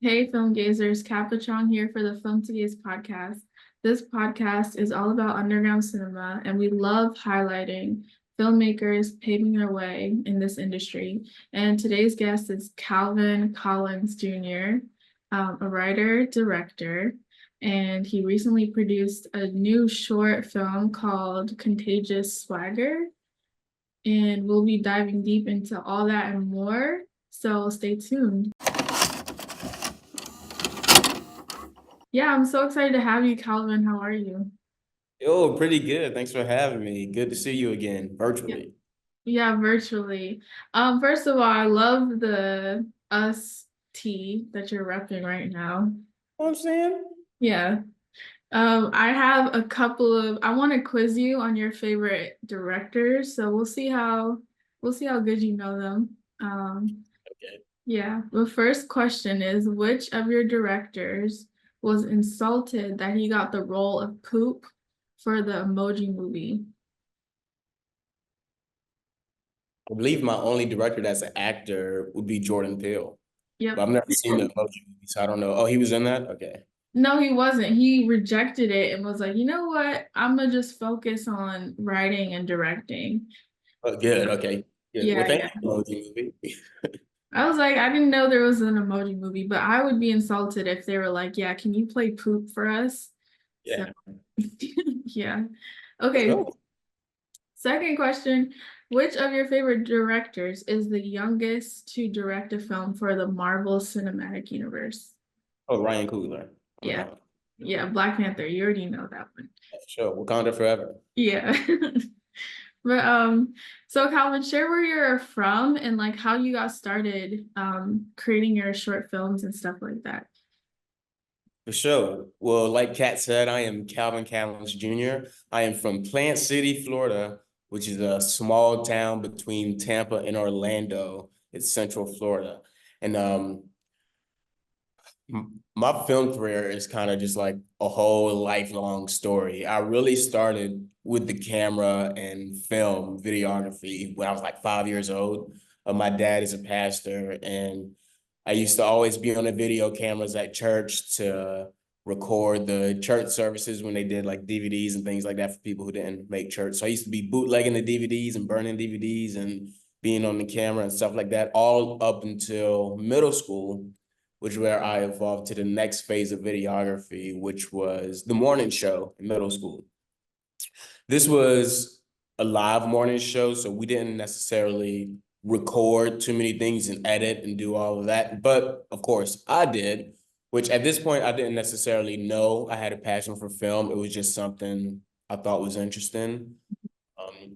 Hey, film gazers, Capuchon here for the Film2GAZE podcast. This podcast is all about underground cinema, and we love highlighting filmmakers paving their way in this industry. And today's guest is Calvin Callins Jr., a writer, director, and he recently produced a new short film called Contagious Swagger. And we'll be diving deep into all that and more. So stay tuned. Yeah, I'm so excited to have you, Calvin. How are you? Oh, pretty good. Thanks for having me. Good to see you again, Yeah, virtually. yeah, virtually. First of all, I love the us tee that you're repping right now. Know what I'm saying? Yeah. I have a couple of I want to quiz you on your favorite directors, so we'll see how good you know them. Okay. Yeah. The first question is, which of your directors was insulted that he got the role of Poop for the Emoji Movie? I believe my only director that's an actor would be Jordan Peele, but Yep. I've never seen the Emoji Movie, so I don't know. Oh, he was in that? Okay. No, he wasn't. He rejected it and was like, you know what? I'm gonna just focus on writing and directing. Oh, good. Okay. Good. Well, Yeah, thank yeah. you, Emoji Movie. I was like, I didn't know there was an Emoji Movie, but I would be insulted if they were like, yeah, can you play Poop for us? So, Yeah, yeah. for Okay, sure. second question. Which of your favorite directors is the youngest to direct a film for the Marvel Cinematic Universe? Oh, Ryan Coogler on Yeah. that one. Yeah, Black Panther. You already know that one. Yeah, sure. Wakanda forever. Yeah. But so Calvin, share where you're from and like how you got started creating your short films and stuff like that. For sure. Well, like Kat said, I am Calvin Callins Jr. I am from Plant City, Florida, which is a small town between Tampa and Orlando. It's Central Florida. And my film career is kind of just like a whole lifelong story. I really started with the camera and film videography when I was like 5 years old. My dad is a pastor, and I used to always be on the video cameras at church to record the church services when they did like DVDs and things like that for people who didn't make church. So I used to be bootlegging the DVDs and burning DVDs and being on the camera and stuff like that, all up until middle school, which is where I evolved to the next phase of videography, which was the morning show in middle school. This was a live morning show, so we didn't necessarily record too many things and edit and do all of that. But of course, I did, which at this point I didn't necessarily know I had a passion for film. It was just something I thought was interesting.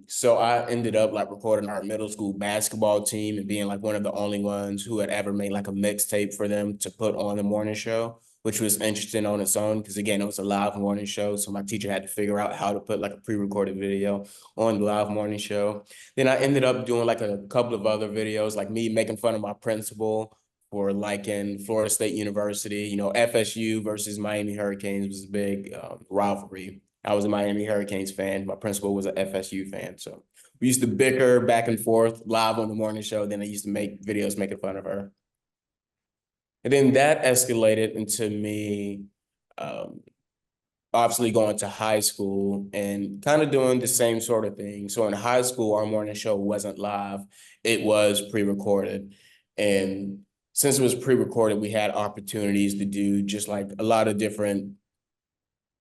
So I ended up like recording our middle school basketball team and being like one of the only ones who had ever made like a mixtape for them to put on the morning show, which was interesting on its own because again, it was a live morning show. So my teacher had to figure out how to put like a pre-recorded video on the live morning show. Then I ended up doing like a couple of other videos, like me making fun of my principal for like in Florida State University, FSU versus Miami Hurricanes was a big rivalry. I was a Miami Hurricanes fan. My principal was an FSU fan. So we used to bicker back and forth live on the morning show. Then I used to make videos making fun of her. And then that escalated into me um, obviously going to high school and kind of doing the same sort of thing. So in high school, our morning show wasn't live, it was pre-recorded. And since it was pre-recorded, we had opportunities to do just like a lot of different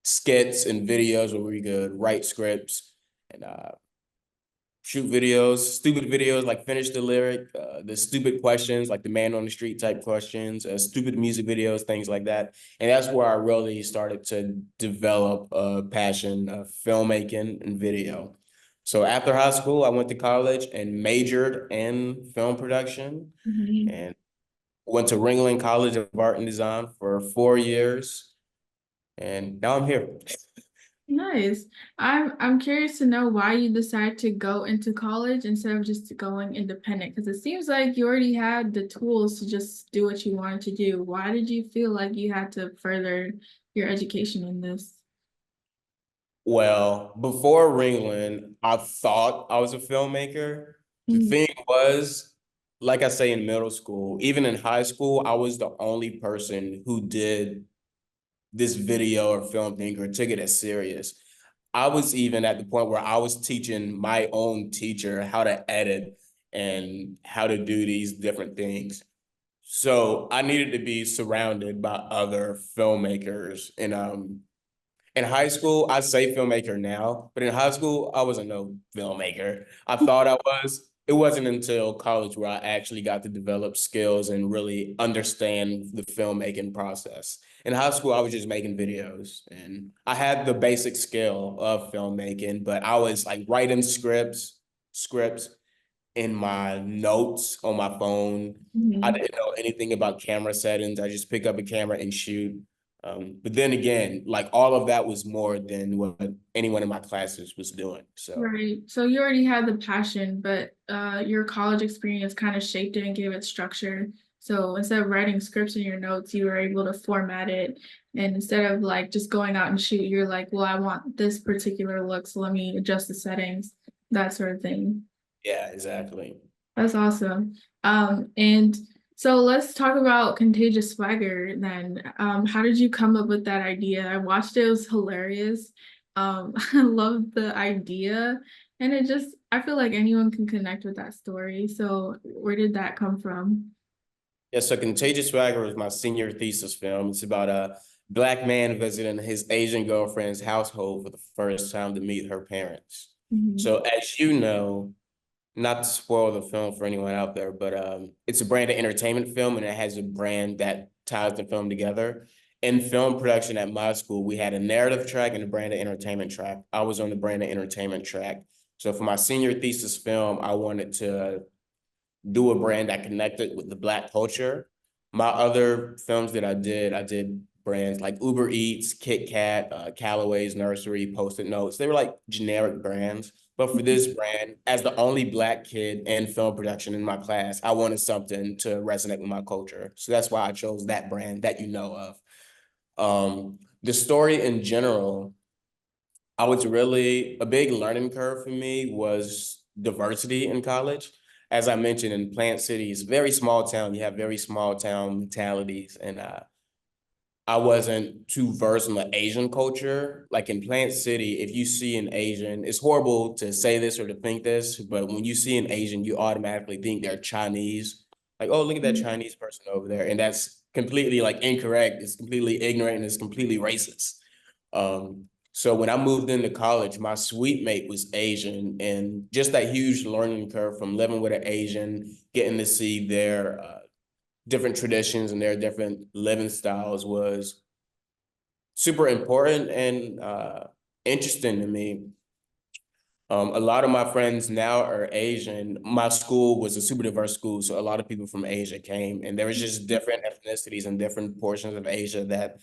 skits and videos where we could write scripts and shoot videos, stupid videos like finish the lyric, the stupid questions like the man on the street type questions, stupid music videos, things like that. And that's where I really started to develop a passion of filmmaking and video. So after high school, I went to college and majored in film production Mhm. and went to Ringling College of Art and Design for 4 years. And now I'm here. Nice. I'm curious to know why you decided to go into college instead of just going independent because it seems like you already had the tools to just do what you wanted to do. Why did you feel like you had to further your education in this? Well, before Ringland, I thought I was a filmmaker. The Mhm. thing was, like I say in middle school, even in high school, I was the only person who did this video or film thing or took it as serious. I was even at the point where I was teaching my own teacher how to edit and how to do these different things. So I needed to be surrounded by other filmmakers. And in high school, I say filmmaker now, but in high school, I wasn't no filmmaker. I thought I was. It wasn't until college where I actually got to develop skills and really understand the filmmaking process. In high school, I was just making videos and I had the basic skill of filmmaking, but I was like writing scripts in my notes on my phone. I Mhm. didn't know anything about camera settings. I just pick up a camera and shoot. But then again, like all of that was more than what anyone in my classes was doing. So Right. So you already had the passion, but your college experience kind of shaped it and gave it structure. So instead of writing scripts in your notes, you were able to format it. And instead of like just going out and shoot, you're like, well, I want this particular look, so let me adjust the settings, that sort of thing. yeah, exactly. That's awesome. And so let's talk about Contagious Swagger then. How did you come up with that idea? I watched it, it was hilarious. I love the idea, and it just, I feel like anyone can connect with that story. So where did that come from? Yeah, so Contagious Swagger was my senior thesis film. It's about a Black man visiting his Asian girlfriend's household for the first time to meet her parents. Mhm. So as you know, not to spoil the film for anyone out there, but it's a brand of entertainment film and it has a brand that ties the film together. In film production at my school, we had a narrative track and a brand of entertainment track. I was on the brand of entertainment track. So for my senior thesis film, I wanted to do a brand that connected with the Black culture. My other films that I did brands like Uber Eats, Kit Kat, Callaway's Nursery, Post-it Notes. They were like generic brands. But for this brand, as the only Black kid in film production in my class, I wanted something to resonate with my culture. So that's why I chose that brand that you know of. The story in general, I was really, a big learning curve for me was diversity in college. As I mentioned, in Plant City, it's a very small town. You have very small town mentalities. And I wasn't too versed in the Asian culture. Like in Plant City, if you see an Asian, it's horrible to say this or to think this, but when you see an Asian, you automatically think they're Chinese. Like, oh, look at that Chinese person over there. And that's completely like incorrect. It's completely ignorant and it's completely racist. So when I moved into college, my suite mate was Asian, and just that huge learning curve from living with an Asian, getting to see their different traditions and their different living styles was super important and interesting to me. A lot of my friends now are Asian. My school was a super diverse school, so a lot of people from Asia came, and there was just different ethnicities and different portions of Asia that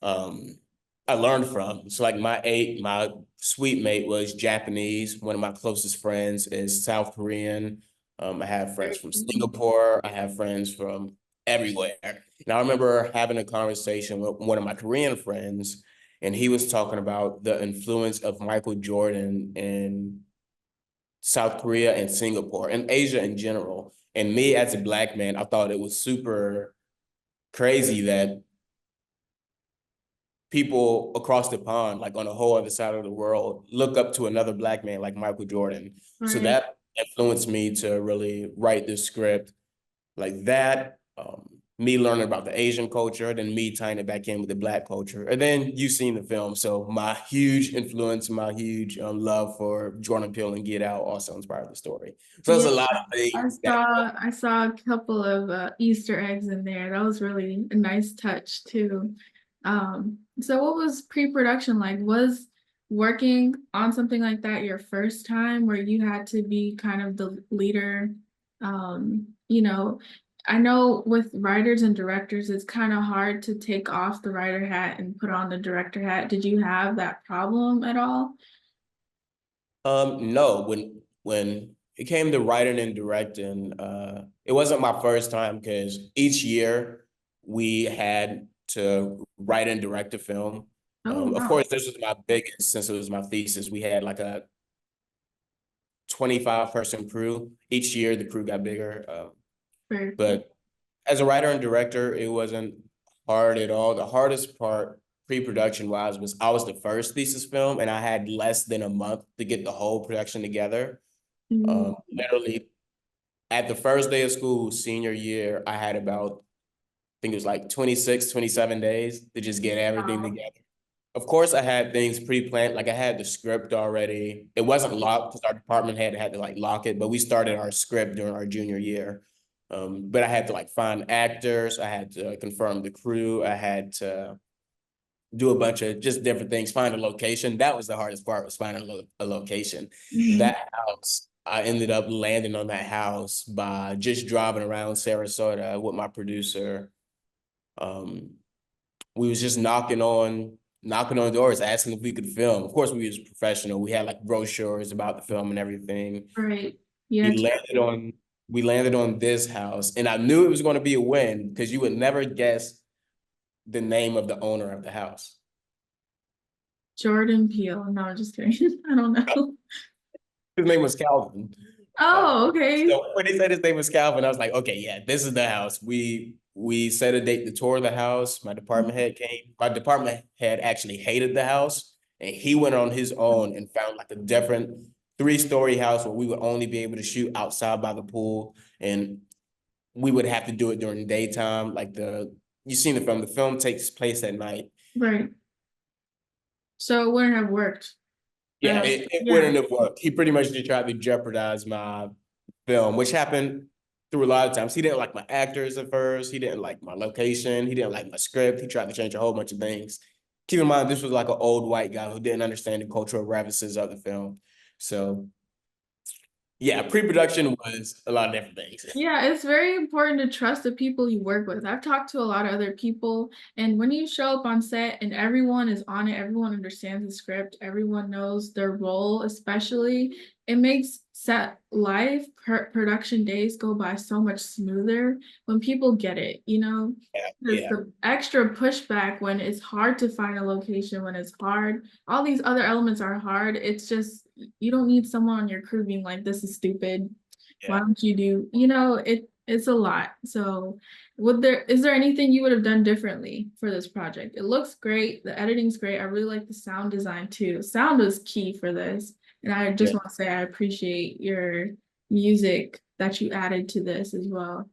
um, I learned from. So like my suite mate was Japanese. One of my closest friends is South Korean. I have friends from Singapore. I have friends from everywhere. And I remember having a conversation with one of my Korean friends, and he was talking about the influence of Michael Jordan in South Korea and Singapore and Asia in general. And me as a Black man, I thought it was super crazy that people across the pond, like on a whole other side of the world, look up to another Black man like Michael Jordan. So Right. that influenced me to really write this script like that. Me learning about the Asian culture, then me tying it back in with the Black culture. And then you've seen the film. So my huge influence, my huge love for Jordan Peele and Get Out also inspired the story. So there's Yeah, a lot of I things that saw I saw a couple of Easter eggs in there. That was really a nice touch too. So what was pre-production like? Was working on something like that your first time where you had to be kind of the leader? You know, I know with writers and directors, it's kind of hard to take off the writer hat and put on the director hat. Did you have that problem at all? No, when it came to writing and directing, it wasn't my first time because each year we had to write and direct a film. Oh, Of wow. course, this was my biggest since it was my thesis. We had like a 25-person crew. Each year, the crew got bigger. Very cool. But as a writer and director, it wasn't hard at all. The hardest part, pre-production wise, was I was the first thesis film, and I had less than a month to get the whole production together. Mm, Literally, at the first day of school, senior year, I had about, I think it was like 26, 27 days to just get everything wow. together. Of course, I had things pre-planned. Like I had the script already. It wasn't locked because our department had to like lock it, but we started our script during our junior year. But I had to like find actors. I had to confirm the crew. I had to do a bunch of just different things, find a location. That was the hardest part, was finding a location. Mhm. That house, I ended up landing on that house by just driving around Sarasota with my producer. Um, we was just knocking on doors, asking if we could film. Of course, we was professional. We had like brochures about the film and everything. Right. Yeah. We landed on we landed on this house, and I knew it was going to be a win because you would never guess the name of the owner of the house. Jordan Peele. No, I'm just kidding. I don't know. His name was Calvin. Uh, Oh, okay. so when he said his name was Calvin, I was like, okay, yeah, this is the house. We set a date to tour the house. My department head came. My department head actually hated the house, and he went on his own and found like a different 3-story house where we would only be able to shoot outside by the pool, and we would have to do it during the daytime. Like you seen the film. The film takes place at night. Right. So it wouldn't have worked. Yeah, it Yeah. wouldn't have worked. He pretty much just tried to jeopardize my film, which happened through a lot of times. He didn't like my actors at first. He didn't like my location. He didn't like my script. He tried to change a whole bunch of things. Keep in mind, this was like an old white guy who didn't understand the cultural references of the film. So yeah, pre-production was a lot of different things. Yeah, it's very important to trust the people you work with. I've talked to a lot of other people, and when you show up on set and everyone is on it, everyone understands the script, everyone knows their role, especially, it makes set life production days go by so much smoother when people get it, you know? Yeah, There's yeah, the extra pushback when it's hard to find a location, when it's hard. All these other elements are hard. It's just, you don't need someone on your crew being like, this is stupid, why yeah. don't you do, it's a lot. So is there anything you would have done differently for this project? It looks great, the editing's great. I really like the sound design too. Sound was key for this. And I just Yeah. want to say I appreciate your music that you added to this as well.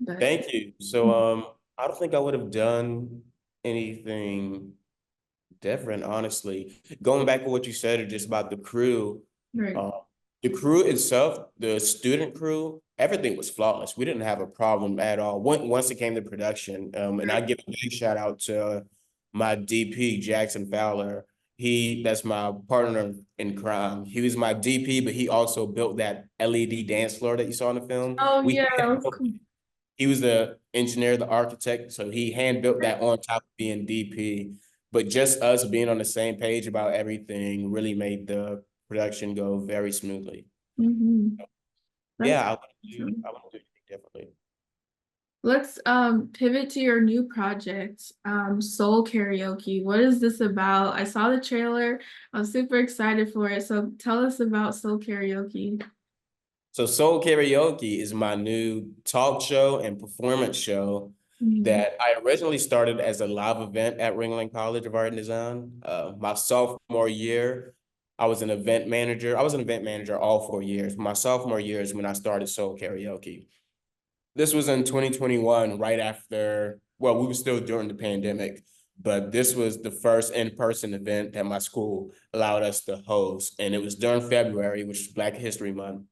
But Thank you. So I don't think I would have done anything different, honestly. Going back to what you said just about right. uh, the crew itself, the student crew, everything was flawless. We didn't have a problem at all. Once it came to production, and I Right. give a big shout out to my DP, Jackson Fowler. That's my partner in crime. He was my DP, but he also built that LED dance floor that you saw in the film. Oh We yeah, that was cool. He was the engineer, the architect, so he hand built that on top of being DP. But just us being on the same page about everything really made the production go very smoothly. Mm-hmm. That's Yeah, awesome. I would do anything differently. Let's pivot to your new project, Soul Karaoke. What is this about? I saw the trailer. I'm super excited for it. So tell us about Soul Karaoke. So Soul Karaoke is my new talk show and performance show Mhm. that I originally started as a live event at Ringling College of Art and Design. My sophomore year, I was an event manager. I was an event manager all 4 years. My sophomore year is when I started Soul Karaoke. This was in 2021, right after, well, we were still during the pandemic, but this was the first in-person event that my school allowed us to host. And it was during February, which is Black History Month.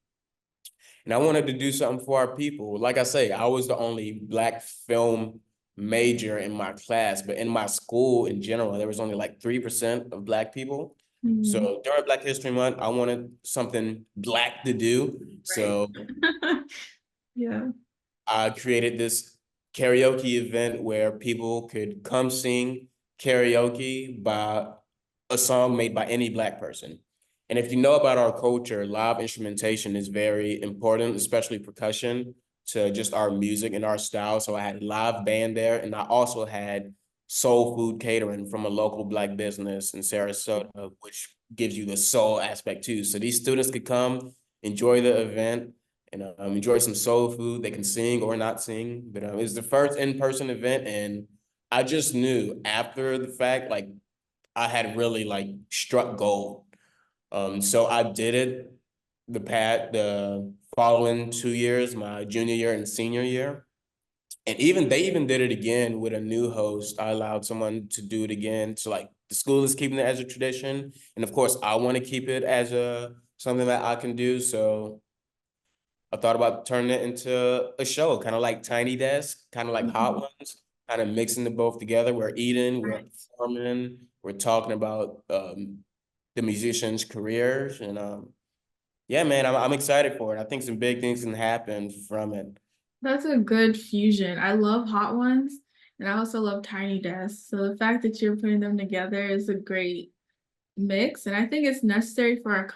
And I wanted to do something for our people. Like I say, I was the only Black film major in my class, but in my school in general, there was only like 3% of Black people. Mhm. So during Black History Month, I wanted something Black to do. Right. So Yeah. I created this karaoke event where people could come sing karaoke by a song made by any Black person. And if you know about our culture, live instrumentation is very important, especially percussion, to just our music and our style. So I had live band there, and I also had soul food catering from a local Black business in Sarasota, which gives you the soul aspect too. So these students could come enjoy the event and enjoy some soul food. They can sing or not sing, but it was the first in-person event, and I just knew after the fact, like I had really like struck gold. So I did it the following 2 years, my junior year and senior year. And they even did it again with a new host. I allowed someone to do it again. So like the school is keeping it as a tradition. And of course, I want to keep it as a something that I can do. So I thought about turning it into a show, kind of like Tiny Desk, kind of like Hot Mhm. Ones, kind of mixing the both together. We're eating, we're Right. performing, we're talking about the musicians' careers. And yeah, man, I'm excited for it. I think some big things can happen from it. That's a good fusion. I love hot ones and I also love tiny desks. So the fact that you're putting them together is a great mix. And I think it's necessary for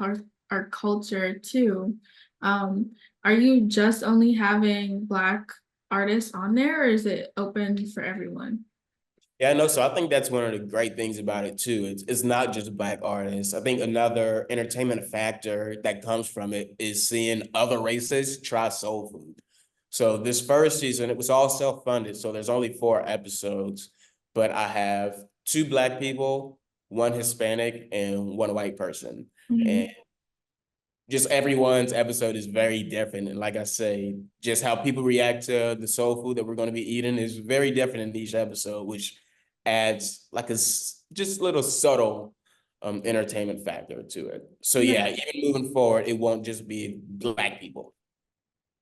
our culture too. Um, are you just only having Black artists on there or is it open for everyone? Yeah, no, so I think that's one of the great things about it too. It's not just Black artists. I think another entertainment factor that comes from it is seeing other races try soul food. So this first season, it was all self-funded. So there's only 4 episodes, but I have 2 Black people, 1 Hispanic, and 1 white person. And Mhm. just everyone's episode is very different. And like I say, just how people react to the soul food that we're going to be eating is very different in each episode, which adds like just little subtle entertainment factor to it. So Yeah. yeah, even moving forward, it won't just be Black people.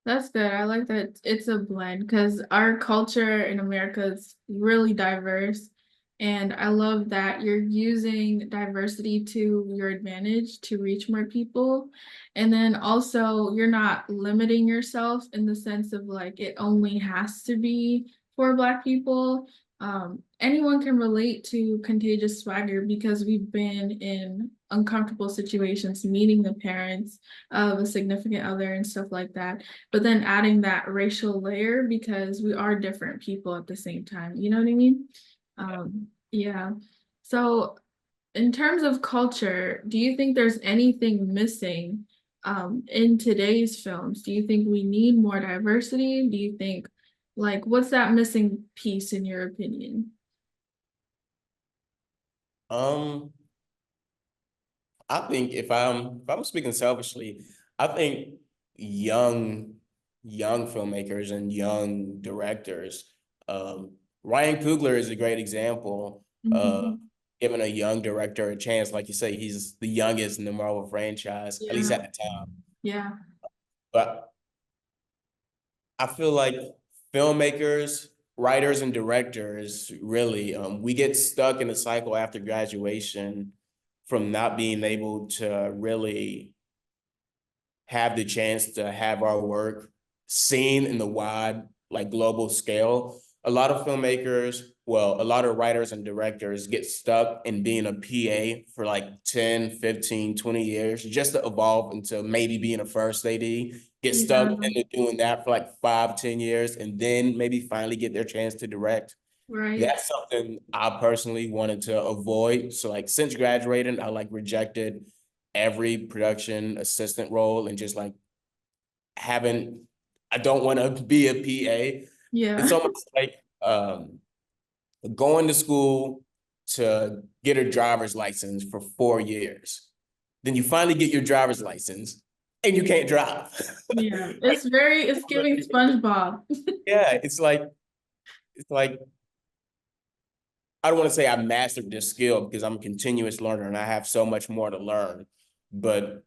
That's good. I like that it's a blend because our culture in America is really diverse. And I love that you're using diversity to your advantage to reach more people. And then also, you're not limiting yourself in the sense of like it only has to be for Black people. Anyone can relate to Contagious Swagger because we've been in uncomfortable situations meeting the parents of a significant other and stuff like that, but then adding that racial layer because we are different people at the same time. You know what I mean? Yeah. So in terms of culture, do you think there's anything missing in today's films? Do you think we need more diversity? Do you think like what's that missing piece in your opinion? Um, I think if I'm speaking selfishly, I think young young filmmakers and young directors. Um, Ryan Coogler is a great example of Mhm. giving a young director a chance. Like you say, he's the youngest in the Marvel franchise, at least Yeah, at the time. yeah, But I feel like filmmakers, writers, and directors really we get stuck in a cycle after graduation from not being able to really have the chance to have our work seen in the wide, like global scale. A lot of filmmakers, well, a lot of writers and directors get stuck in being a PA for like 10, 15, 20 years just to evolve into maybe being a first AD, get stuck yeah, into doing that for like 5, 10 years, and then maybe finally get their chance to direct. right. That's something I personally wanted to avoid. So like since graduating, I like rejected every production assistant role and just like haven't I don't want to be a PA. It's Yeah, almost like going to school to get a driver's license for 4 years. Then you finally get your driver's license and you can't drive. yeah. It's giving SpongeBob. Yeah, it's like I don't want to say I mastered this skill because I'm a continuous learner and I have so much more to learn. But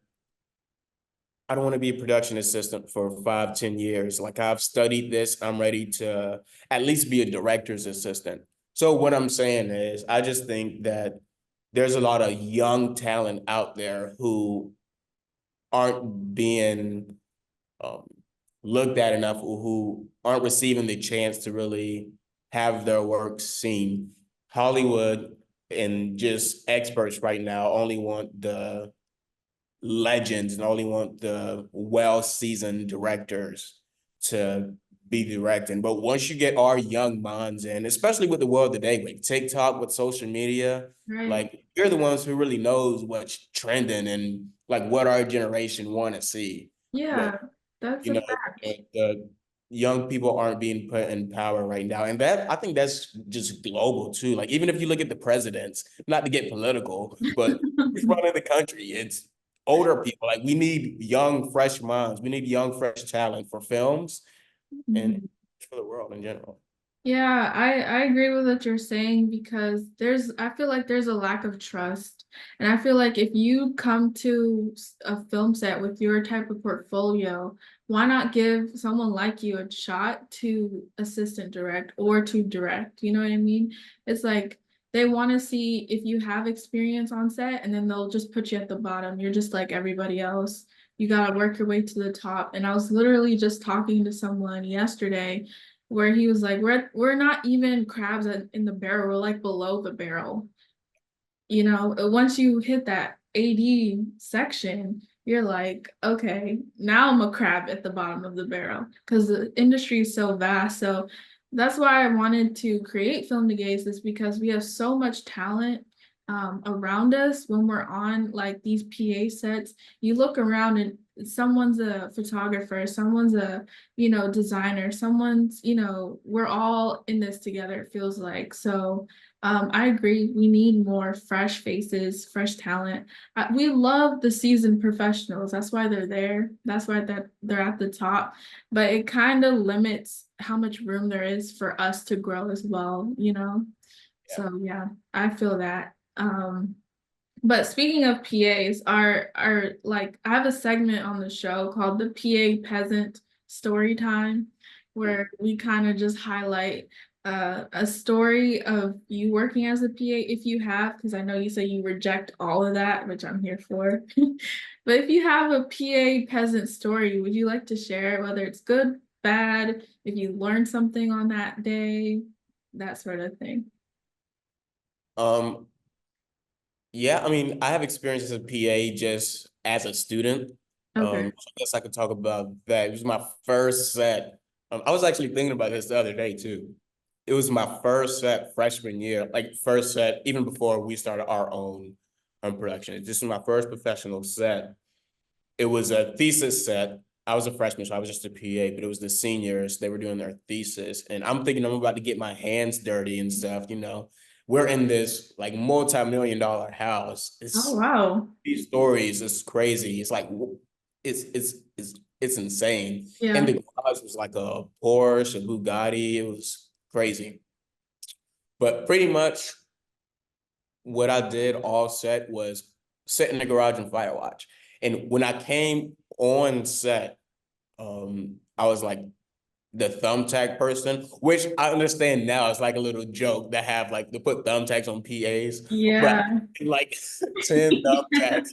I don't want to be a production assistant for 5, 10 years. Like I've studied this, I'm ready to at least be a director's assistant. So what I'm saying is, I just think that there's a lot of young talent out there who aren't being um, looked at enough, or who aren't receiving the chance to really have their work seen. Hollywood and just experts right now only want the legends and only want the well-seasoned directors to be directing. But once you get our young minds in, especially with the world today, with TikTok, with social media, Right. like you're the ones who really knows what's trending and like what our generation want to see. Yeah, But that's you a know, fact. the young people aren't being put in power right now. And that I think that's just global too. Like even if you look at the presidents, not to get political, but who's running the country? It's older people. Like we need young, fresh minds. We need young, fresh talent for films and Mhm. for the world in general. Yeah, I agree with what you're saying because I feel like there's a lack of trust. And I feel like if you come to a film set with your type of portfolio, why not give someone like you a shot to assistant direct or to direct? You know what I mean? It's like they want to see if you have experience on set and then they'll just put you at the bottom. You're just like everybody else. You gotta work your way to the top. And I was literally just talking to someone yesterday where he was like, we're not even crabs in the barrel, we're like below the barrel. You know, once you hit that AD section, you're like, okay, now I'm a crab at the bottom of the barrel because the industry is so vast. So that's why I wanted to create Film to Gaze is because we have so much talent around us when we're on like these PA sets. You look around and someone's a photographer, someone's a, designer, someone's, we're all in this together, it feels like. So I agree. We need more fresh faces, fresh talent. We love the seasoned professionals. That's why they're there. That's why they're at the top. But it kind of limits how much room there is for us to grow as well, you know? Yeah. So yeah, I feel that. But speaking of PAs, are like I have a segment on the show called the PA Peasant Story Time, where we kind of just highlight a story of you working as a PA if you have, because I know you say you reject all of that, which I'm here for. But if you have a PA peasant story, would you like to share it, whether it's good, bad, if you learned something on that day, that sort of thing? Um, yeah, I mean, I have experience as a PA just as a student. Okay. So I guess I could talk about that. It was my first set. I was actually thinking about this the other day too. It was my first set freshman year, like first set, even before we started our own production. This was my first professional set. It was a thesis set. I was a freshman, so I was just a PA, but it was the seniors. They were doing their thesis. And I'm thinking I'm about to get my hands dirty and stuff, you know. We're in this like multi-million-dollar house. Oh, It's wow. these stories, it's crazy. It's like it's insane. And Yeah. the garage was like a Porsche, a Bugatti. It was crazy. But pretty much what I did all set was sit in the garage and fire watch. And when I came on set, I was like the thumbtack person, which I understand now it's like a little joke to have like to put thumbtacks on PAs, but Yeah. like 10 thumbtacks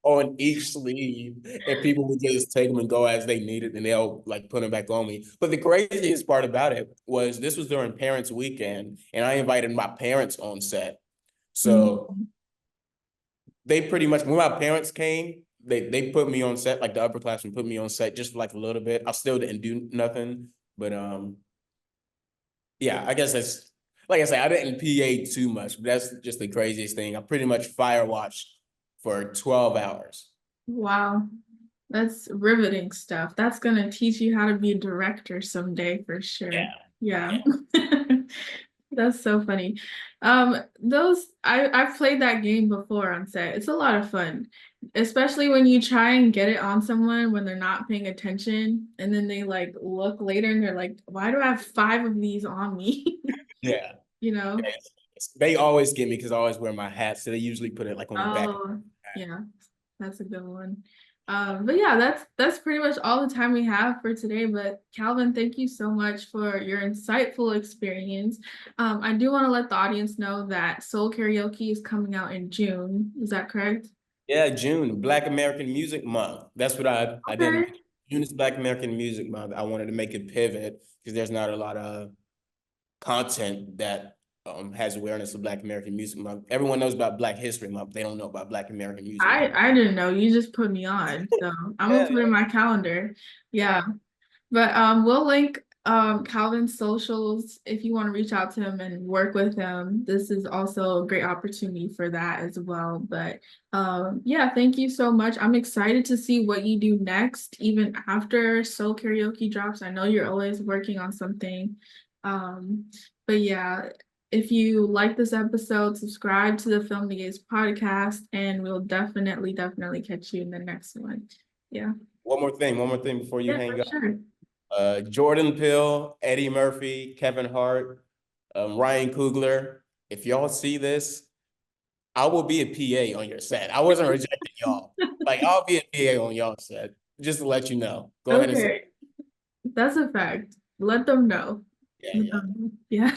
on each sleeve, and people would just take them and go as they needed, and they'll like put them back on me. But the craziest part about it was this was during parents' weekend, and I invited my parents on set. So Mhm. they pretty much when my parents came, they put me on set, like the upperclassmen put me on set just for like a little bit. I still didn't do nothing, but yeah, I guess that's like I said, I didn't PA too much, but that's just the craziest thing. I pretty much fire watched for 12 hours. Wow. That's riveting stuff. That's gonna teach you how to be a director someday for sure. Yeah, Yeah. yeah. That's so funny. I've played that game before on set. It's a lot of fun, especially when you try and get it on someone when they're not paying attention, and then they like look later and they're like, "Why do I have five of these on me?" Yeah. You know? Yeah. They always get me because I always wear my hat, so they usually put it like on the back. Oh, yeah. That's a good one. But yeah, that's pretty much all the time we have for today. But Calvin, thank you so much for your insightful experience. I do want to let the audience know that Soul Karaoke is coming out in June. Is that correct? Yeah, June, Black American Music Month. That's what I Okay. did. June is Black American Music Month. I wanted to make a pivot because there's not a lot of content that has awareness of Black American Music Month. Everyone knows about Black History Month. They don't know about Black American Music Month. I didn't know. You just put me on. So I'm gonna Yeah, put it in yeah. my calendar. Yeah. But we'll link Calvin's socials, if you want to reach out to him and work with him, this is also a great opportunity for that as well. But yeah, thank you so much. I'm excited to see what you do next, even after Soul Karaoke drops. I know you're always working on something. Um, but yeah, if you like this episode, subscribe to the Film to Gaze podcast, and we'll definitely catch you in the next one. Yeah. One more thing before you Yeah, for hang up. sure. Jordan Peele, Eddie Murphy, Kevin Hart, Ryan Coogler. If y'all see this, I will be a PA on your set. I wasn't rejecting y'all. Like, I'll be a PA on y'all set, just to let you know. Go ahead and say, Okay, that's a fact. Let them know. yeah, Let yeah. them know. Yeah.